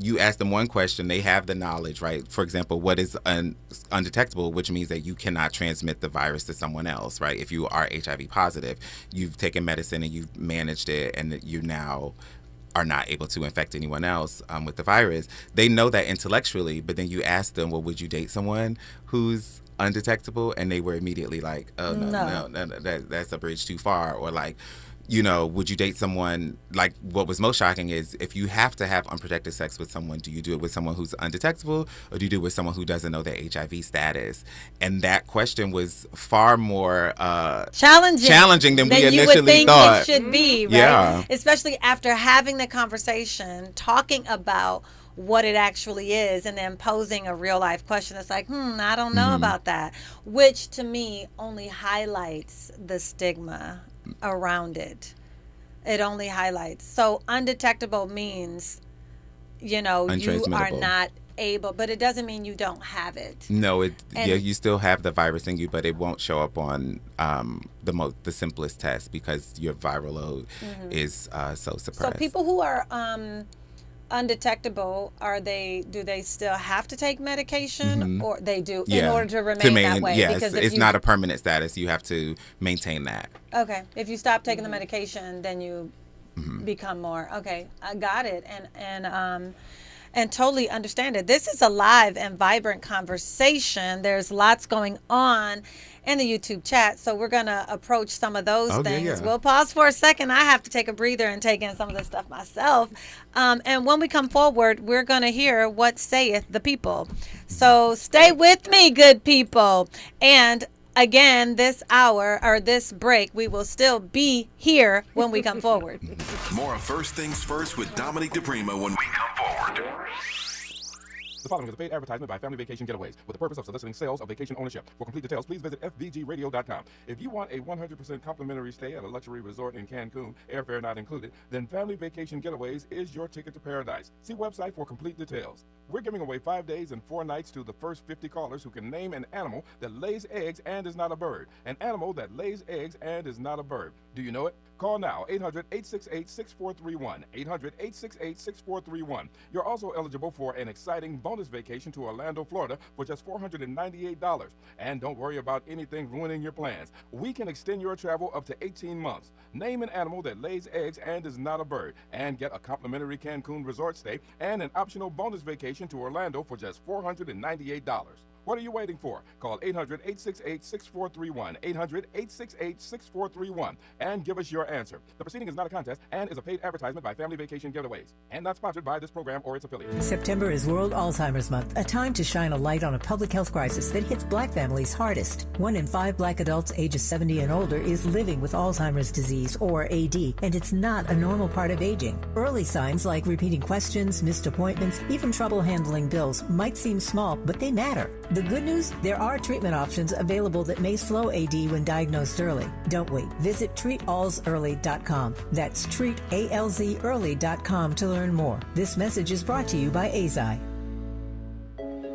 you ask them one question, they have the knowledge, right? For example, what is undetectable, which means that you cannot transmit the virus to someone else, right? If you are HIV positive, you've taken medicine and you've managed it, and you now are not able to infect anyone else with the virus. They know that intellectually, but then you ask them, well, would you date someone who's undetectable? And they were immediately like, oh, no, that's a bridge too far. Or like, would you date someone, like what was most shocking is if you have to have unprotected sex with someone, do you do it with someone who's undetectable, or do you do it with someone who doesn't know their HIV status? And that question was far more challenging than we initially you would think thought. It should be, right? Yeah. Especially after having the conversation, talking about what it actually is, and then posing a real life question. It's like, I don't know about that, which to me only highlights the stigma around it. It only highlights. So undetectable means, you are not able, but it doesn't mean you don't have it. No, you still have the virus in you, but it won't show up on the simplest test because your viral load is so suppressed. So people who are undetectable, do they still have to take medication, or they do in order to remain that way? Yes, because it's not a permanent status. You have to maintain that. Okay, if you stop taking the medication, then you become more. Okay, I got it, and totally understand it. This is a live and vibrant conversation. There's lots going on, and the YouTube chat. So we're going to approach some of those things. Yeah. We'll pause for a second. I have to take a breather and take in some of this stuff myself. And when we come forward, we're going to hear what saith the people. So stay with me, good people. And again, this hour or this break, we will still be here when we come forward. More of First Things First with Dominique DiPrima when we come forward. The following is a paid advertisement by Family Vacation Getaways with the purpose of soliciting sales of vacation ownership. For complete details, please visit fvgradio.com. If you want a 100% complimentary stay at a luxury resort in Cancun, airfare not included, then Family Vacation Getaways is your ticket to paradise. See website for complete details. We're giving away 5 days and 4 nights to the first 50 callers who can name an animal that lays eggs and is not a bird. An animal that lays eggs and is not a bird. Do you know it? Call now, 800-868-6431, 800-868-6431. You're also eligible for an exciting bonus vacation to Orlando, Florida for just $498. And don't worry about anything ruining your plans. We can extend your travel up to 18 months. Name an animal that lays eggs and is not a bird, and get a complimentary Cancun resort stay and an optional bonus vacation to Orlando for just $498. What are you waiting for? Call 800-868-6431, 800-868-6431, and give us your answer. The proceeding is not a contest and is a paid advertisement by Family Vacation Getaways, and not sponsored by this program or its affiliates. September is World Alzheimer's Month, a time to shine a light on a public health crisis that hits Black families hardest. 1 in 5 Black adults ages 70 and older is living with Alzheimer's disease, or AD, and it's not a normal part of aging. Early signs like repeating questions, missed appointments, even trouble handling bills might seem small, but they matter. The good news, there are treatment options available that may slow AD when diagnosed early. Don't wait. Visit treatalzearly.com. That's treatalzearly.com to learn more. This message is brought to you by AZI.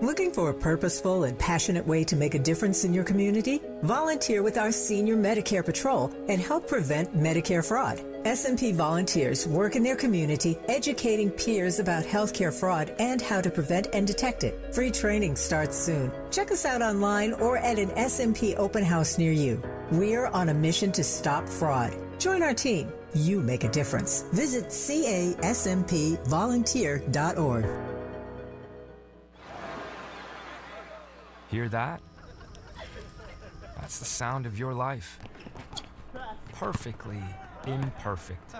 Looking for a purposeful and passionate way to make a difference in your community? Volunteer with our Senior Medicare Patrol and help prevent Medicare fraud. S&P volunteers work in their community educating peers about healthcare fraud and how to prevent and detect it. Free training starts soon. Check us out online or at an S&P open house near you. We're on a mission to stop fraud. Join our team. You make a difference. Visit casmpvolunteer.org. Hear that? That's the sound of your life. Perfectly imperfect.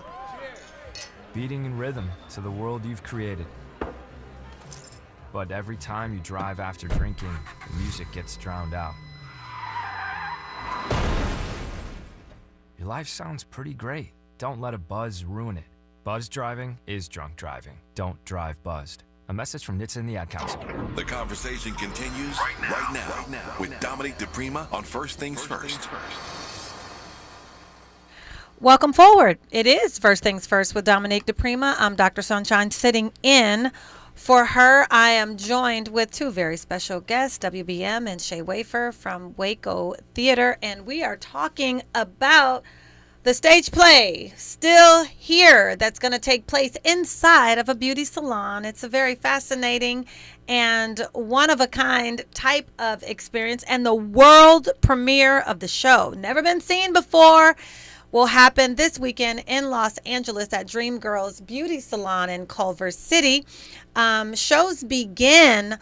Beating in rhythm to the world you've created. But every time you drive after drinking, the music gets drowned out. Your life sounds pretty great. Don't let a buzz ruin it. Buzz driving is drunk driving. Don't drive buzzed. A message from NHTSA and the Ad Council. The conversation continues right now with Dominique DiPrima on First Things First. Welcome forward. It is First Things First with Dominique DiPrima. I'm Dr. Sunshine sitting in for her. I am joined with 2 very special guests, WBM and Shay Wafer from Waco Theater, and we are talking about the stage play, Still Here, that's going to take place inside of a beauty salon. It's a very fascinating and one-of-a-kind type of experience, and the world premiere of the show, never been seen before, will happen this weekend in Los Angeles at Dream Girls Beauty Salon in Culver City. Shows begin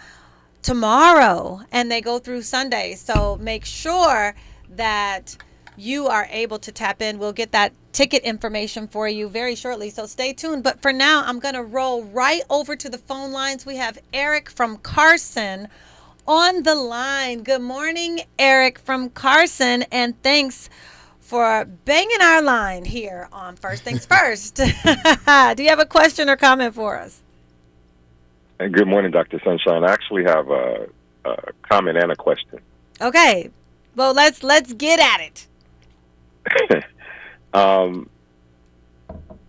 tomorrow, and they go through Sunday, so make sure that you are able to tap in. We'll get that ticket information for you very shortly, so stay tuned. But for now, I'm going to roll right over to the phone lines. We have Eric from Carson on the line. Good morning, Eric from Carson, and thanks for banging our line here on First Things First. Do you have a question or comment for us? Good morning, Dr. Sunshine. I actually have a comment and a question. Okay. Well, let's get at it. No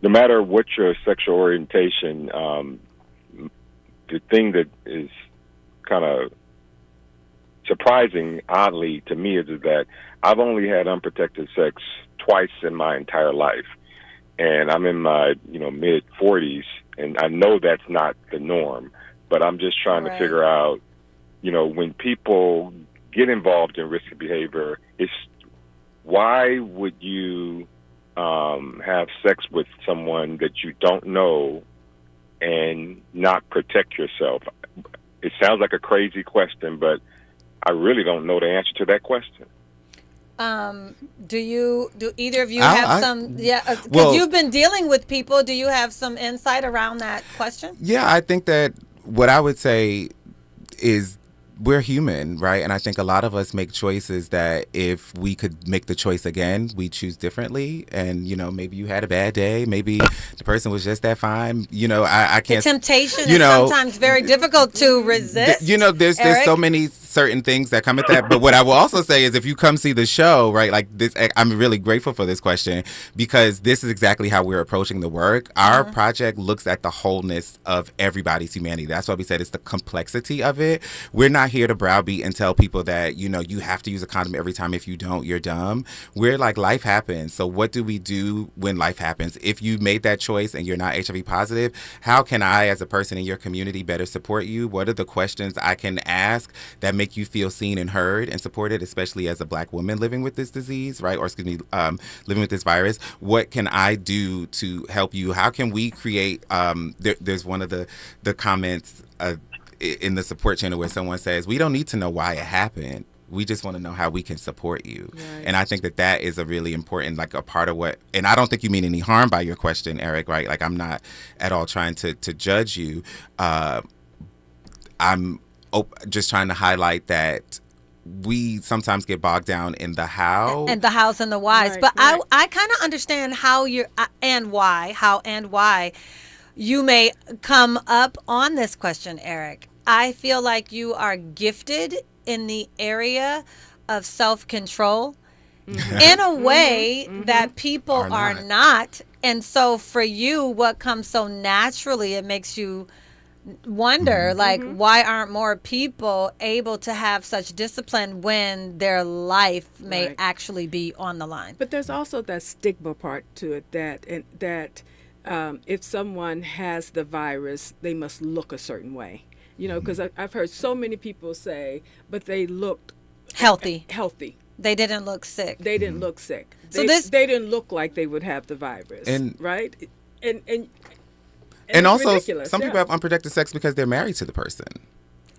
matter what your sexual orientation, the thing that is kind of surprising, oddly, to me is that I've only had unprotected sex twice in my entire life. And I'm in my, mid-40s, and I know that's not the norm. But I'm just trying to figure out, when people get involved in risky behavior, why would you have sex with someone that you don't know and not protect yourself? It sounds like a crazy question, but I really don't know the answer to that question. Do either of you have some? Yeah, because you've been dealing with people. Do you have some insight around that question? Yeah, I think that what I would say is we're human, right? And I think a lot of us make choices that if we could make the choice again, we choose differently. And, maybe you had a bad day. Maybe the person was just that fine. I can't. The temptation is sometimes very difficult to resist. There's so many certain things that come at that. But what I will also say is if you come see the show, right, like this, I'm really grateful for this question because this is exactly how we're approaching the work. Our project looks at the wholeness of everybody's humanity. That's why we said it's the complexity of it. We're not here to browbeat and tell people that, you have to use a condom every time. If you don't, you're dumb. We're like, life happens. So what do we do when life happens? If you made that choice and you're not HIV positive, how can I, as a person in your community, better support you? What are the questions I can ask that make you feel seen and heard and supported, especially as a Black woman living with this disease, right? Or living with this virus. What can I do to help you? How can we create, there's one of the comments in the support channel where someone says, we don't need to know why it happened. We just want to know how we can support you. Right. And I think that is a really important, like a part of what, and I don't think you mean any harm by your question, Eric, right? Like I'm not at all trying to judge you. I'm just trying to highlight that we sometimes get bogged down in the how. And the hows and the whys. But right. I kind of understand how how and why you may come up on this question, Eric. I feel like you are gifted in the area of self-control in a way that people are not. And so for you, what comes so naturally, it makes you wonder, why aren't more people able to have such discipline when their life may actually be on the line? But there's also that stigma part to it that if someone has the virus, they must look a certain way. Because I've heard so many people say, but they looked healthy. They didn't look sick. They didn't look sick. They didn't look like they would have the virus, right? And also, ridiculous. Some people have unprotected sex because they're married to the person.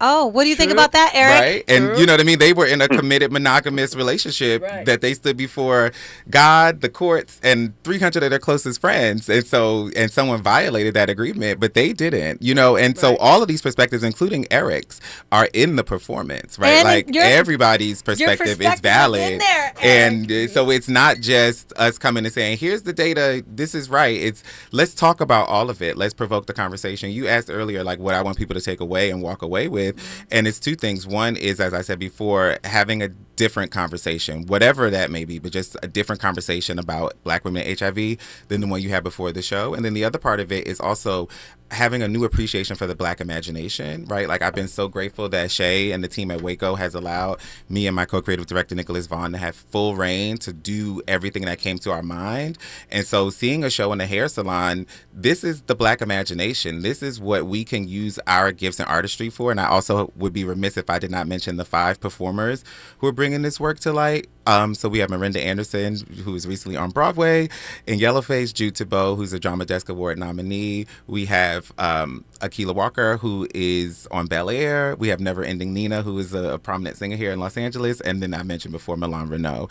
Oh, what do you think about that, Eric? Right? And you know what I mean? They were in a committed monogamous relationship that they stood before God, the courts, and 300 of their closest friends. And someone violated that agreement, but they didn't, And so all of these perspectives, including Eric's, are in the performance, right? And everybody's perspective is valid. And so it's not just us coming and saying, here's the data, this is right. It's let's talk about all of it. Let's provoke the conversation. You asked earlier, what I want people to take away and walk away with. And it's two things. One is, as I said before, having a different conversation, whatever that may be, but just a different conversation about Black women and HIV than the one you had before the show. And then the other part of it is also having a new appreciation for the Black imagination, right? I've been so grateful that Shay and the team at Waco has allowed me and my co-creative director, Nicholas Vaughn, to have full reign to do everything that came to our mind. And so seeing a show in a hair salon, this is the Black imagination. This is what we can use our gifts and artistry for. And I also would be remiss if I did not mention the 5 performers who are bringing this work to light. So we have Miranda Anderson, who is recently on Broadway, in Yellowface, Jude Thibault, who's a Drama Desk Award nominee. We have Akilah Walker, who is on Bel Air. We have Never Ending Nina, who is a prominent singer here in Los Angeles. And then I mentioned before Milan Renaud,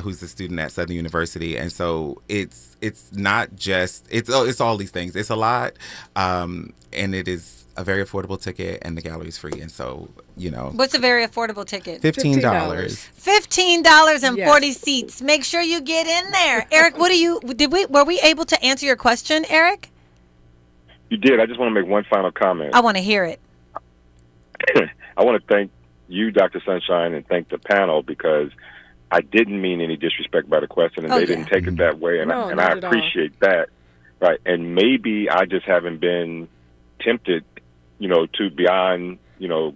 who's a student at Southern University. And so it's not just, it's all these things. It's a lot. And it is a very affordable ticket, and the gallery's free. And so, What's a very affordable ticket? $15. $15 and 40 seats. Make sure you get in there. Eric, were we able to answer your question, Eric? You did. I just want to make one final comment. I want to hear it. I want to thank you, Dr. Sunshine, and thank the panel, because I didn't mean any disrespect by the question, and they didn't take it that way, and I appreciate that. Right. And maybe I just haven't been tempted, to beyond,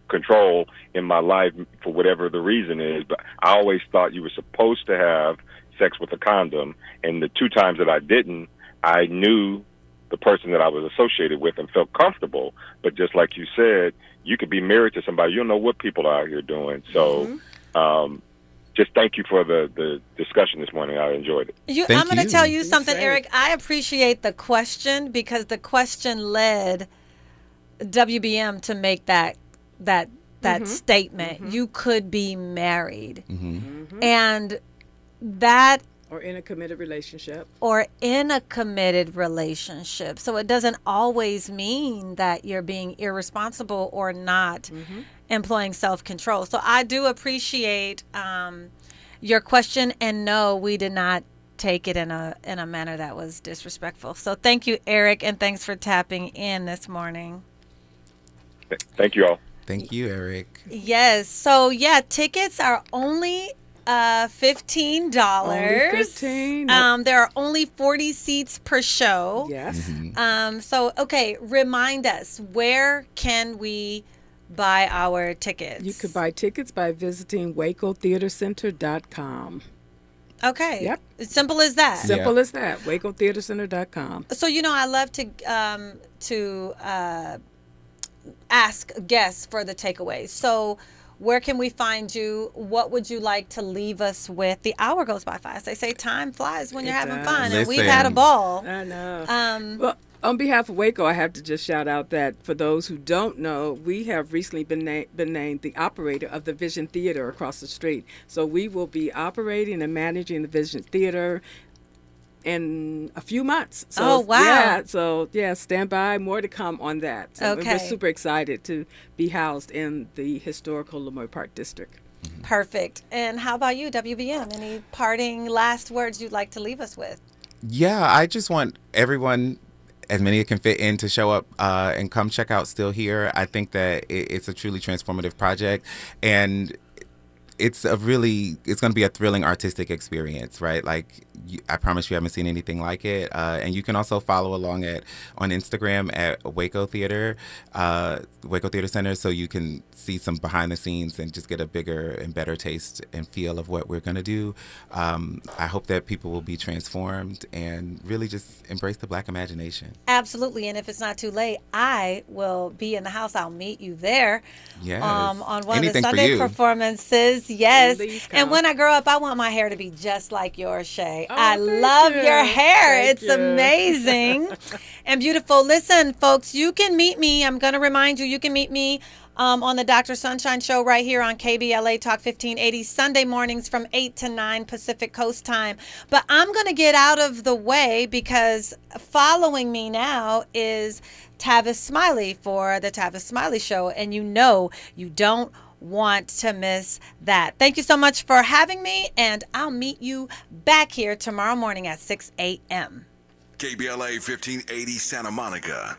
control in my life for whatever the reason is. But I always thought you were supposed to have sex with a condom. And the 2 times that I didn't, I knew the person that I was associated with and felt comfortable. But just like you said, you could be married to somebody. You don't know what people are out here doing. So just thank you for the discussion this morning. I enjoyed it. I'm going to tell you something, Eric. I appreciate the question, because the question led WBM to make that that statement. You could be married. Mm-hmm. And that or in a committed relationship. So it doesn't always mean that you're being irresponsible or not employing self-control. So I do appreciate your question, and no, we did not take it in a manner that was disrespectful. So thank you, Eric, and thanks for tapping in this morning. Thank you all. Thank you, Eric. Yes. So yeah, tickets are only $15. Only 15. There are only 40 seats per show. Yes. So okay, remind us, where can we buy our tickets? You could buy tickets by visiting wacotheatercenter.com. Okay. Yep. It's simple as that. Simple as that. wacotheatercenter.com. So I love to ask guests for the takeaways. So where can we find you? What would you like to leave us with? The hour goes by fast. They say time flies when you're having fun, and we've had a ball. I know. Well, on behalf of Waco, I have to just shout out that for those who don't know, we have recently been named the operator of the Vision Theater across the street. So we will be operating and managing the Vision Theater in a few months. So, oh, wow. Stand by. More to come on that. So okay. We're super excited to be housed in the historical Lemoy Park District. Perfect. And how about you, WBM? Any parting last words you'd like to leave us with? Yeah, I just want everyone, as many as can fit in, to show up and come check out Still Here. I think that it's a truly transformative project, and it's going to be a thrilling artistic experience, right? Like, I promise you haven't seen anything like it. And you can also follow along on Instagram at Waco Theater, Waco Theater Center, so you can see some behind the scenes and just get a bigger and better taste and feel of what we're going to do. I hope that people will be transformed and really just embrace the Black imagination. Absolutely. And if it's not too late, I will be in the house. I'll meet you there. Yes. On one Anything of the Sunday performances. Yes. And when I grow up, I want my hair to be just like yours, Shay. I love your hair. It's amazing and beautiful. Listen, folks, you can meet me. I'm going to remind you, you can meet me on the Dr. Sunshine Show right here on KBLA Talk 1580, Sunday mornings from 8 to 9 Pacific Coast time. But I'm going to get out of the way because following me now is Tavis Smiley for the Tavis Smiley Show. And you don't want to miss that. Thank you so much for having me, and I'll meet you back here tomorrow morning at 6 a.m. KBLA 1580 Santa Monica.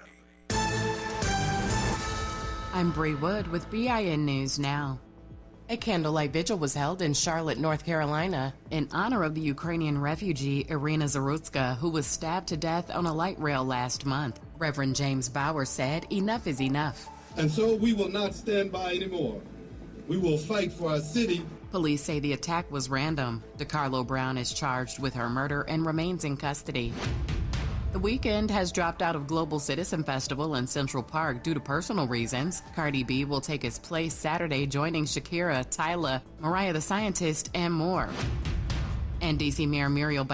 I'm Bree Wood with BIN News Now. A candlelight vigil was held in Charlotte, North Carolina, in honor of the Ukrainian refugee Irina Zarutska, who was stabbed to death on a light rail last month. Reverend James Bauer said, "Enough is enough." And so we will not stand by anymore. We will fight for our city. Police say the attack was random. DeCarlo Brown is charged with her murder and remains in custody. The Weeknd has dropped out of Global Citizen Festival in Central Park due to personal reasons. Cardi B will take his place Saturday, joining Shakira, Tyla, Mariah the Scientist, and more. And DC Mayor Muriel Bowser